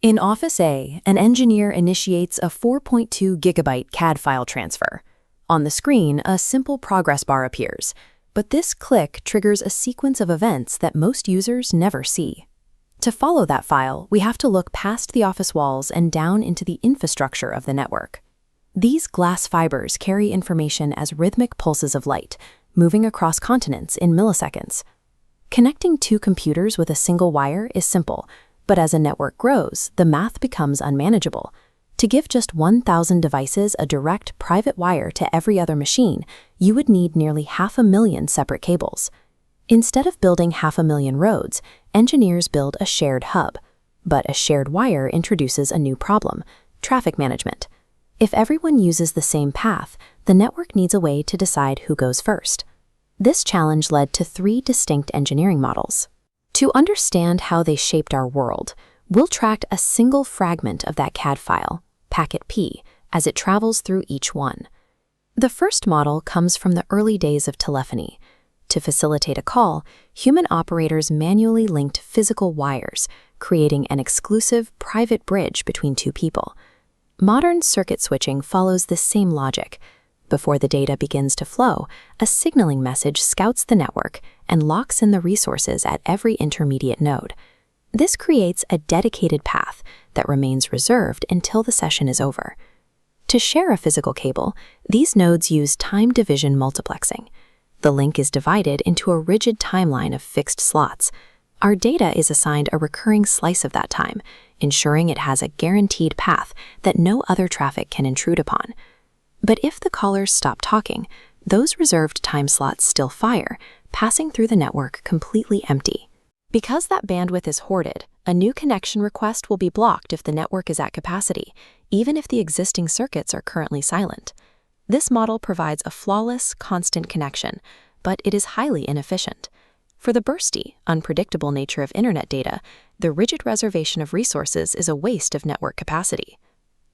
In Office A, an engineer initiates a 4.2 gigabyte CAD file transfer. On the screen, a simple progress bar appears, but this click triggers a sequence of events that most users never see. To follow that file, we have to look past the office walls and down into the infrastructure of the network. These glass fibers carry information as rhythmic pulses of light, moving across continents in milliseconds. Connecting two computers with a single wire is simple, but as a network grows, the math becomes unmanageable. To give just 1,000 devices a direct private wire to every other machine, you would need nearly 500,000 separate cables. Instead of building 500,000 roads, engineers build a shared hub. But a shared wire introduces a new problem: traffic management. If everyone uses the same path, the network needs a way to decide who goes first. This challenge led to 3 distinct engineering models. To understand how they shaped our world, we'll track a single fragment of that CAD file, packet P, as it travels through each one. The first model comes from the early days of telephony. To facilitate a call, human operators manually linked physical wires, creating an exclusive, private bridge between two people. Modern circuit switching follows the same logic. Before the data begins to flow, a signaling message scouts the network and locks in the resources at every intermediate node. This creates a dedicated path that remains reserved until the session is over. To share a physical cable, these nodes use time division multiplexing. The link is divided into a rigid timeline of fixed slots. Our data is assigned a recurring slice of that time, ensuring it has a guaranteed path that no other traffic can intrude upon. But if the callers stop talking, those reserved time slots still fire, passing through the network completely empty. Because that bandwidth is hoarded, a new connection request will be blocked if the network is at capacity, even if the existing circuits are currently silent. This model provides a flawless, constant connection, but it is highly inefficient. For the bursty, unpredictable nature of internet data, the rigid reservation of resources is a waste of network capacity.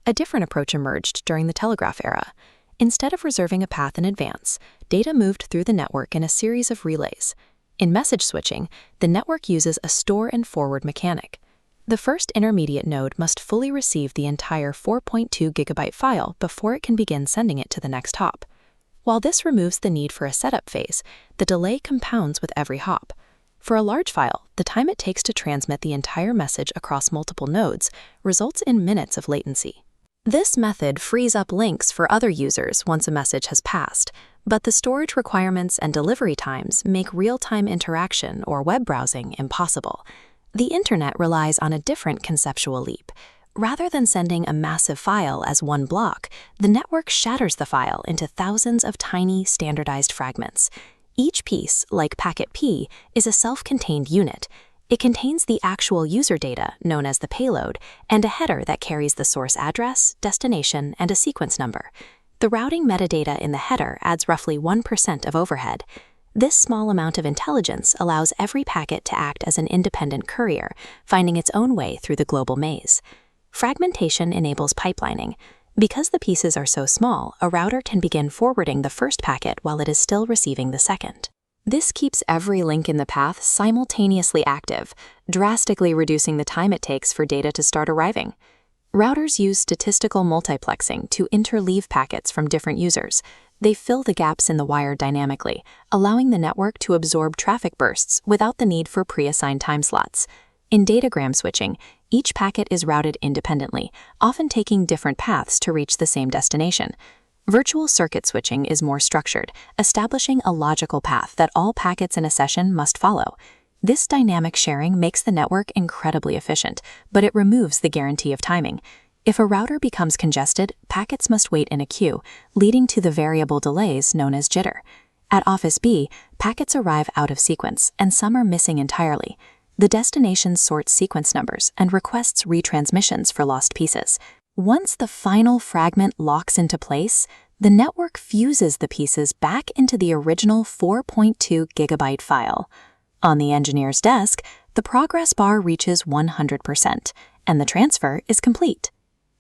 A different approach emerged during the telegraph era. Instead of reserving a path in advance, data moved through the network in a series of relays. In message switching, the network uses a store and forward mechanic. The first intermediate node must fully receive the entire 4.2 gigabyte file before it can begin sending it to the next hop. While this removes the need for a setup phase, the delay compounds with every hop. For a large file, the time it takes to transmit the entire message across multiple nodes results in minutes of latency. This method frees up links for other users once a message has passed, but the storage requirements and delivery times make real-time interaction or web browsing impossible. The internet relies on a different conceptual leap. Rather than sending a massive file as one block, the network shatters the file into thousands of tiny, standardized fragments. Each piece, like packet P, is a self-contained unit. It contains the actual user data, known as the payload, and a header that carries the source address, destination, and a sequence number. The routing metadata in the header adds roughly 1% of overhead. This small amount of intelligence allows every packet to act as an independent courier, finding its own way through the global maze. Fragmentation enables pipelining. Because the pieces are so small, a router can begin forwarding the first packet while it is still receiving the second. This keeps every link in the path simultaneously active, drastically reducing the time it takes for data to start arriving. Routers use statistical multiplexing to interleave packets from different users. They fill the gaps in the wire dynamically, allowing the network to absorb traffic bursts without the need for pre-assigned time slots. In datagram switching, each packet is routed independently, often taking different paths to reach the same destination. Virtual circuit switching is more structured, establishing a logical path that all packets in a session must follow. This dynamic sharing makes the network incredibly efficient, but it removes the guarantee of timing. If a router becomes congested, packets must wait in a queue, leading to the variable delays known as jitter. At Office B, packets arrive out of sequence, and some are missing entirely. The destination sorts sequence numbers and requests retransmissions for lost pieces. Once the final fragment locks into place, the network fuses the pieces back into the original 4.2 gigabyte file. On the engineer's desk, the progress bar reaches 100%, and the transfer is complete.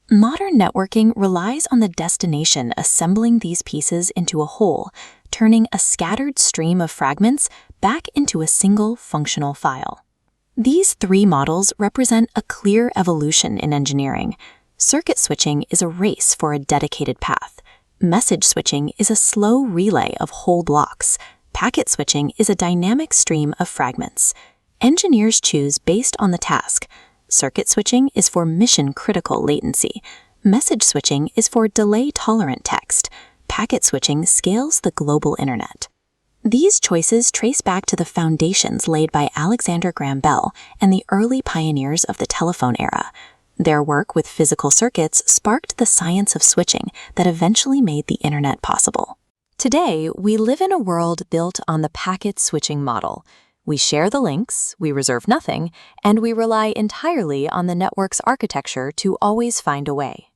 Modern networking relies on the destination assembling these pieces into a whole, turning a scattered stream of fragments back into a single functional file. These three models represent a clear evolution in engineering. Circuit switching is a race for a dedicated path. Message switching is a slow relay of whole blocks. Packet switching is a dynamic stream of fragments. Engineers choose based on the task. Circuit switching is for mission-critical latency. Message switching is for delay-tolerant text. Packet switching scales the global internet. These choices trace back to the foundations laid by Alexander Graham Bell and the early pioneers of the telephone era. Their work with physical circuits sparked the science of switching that eventually made the internet possible. Today, we live in a world built on the packet switching model. We share the links, we reserve nothing, and we rely entirely on the network's architecture to always find a way.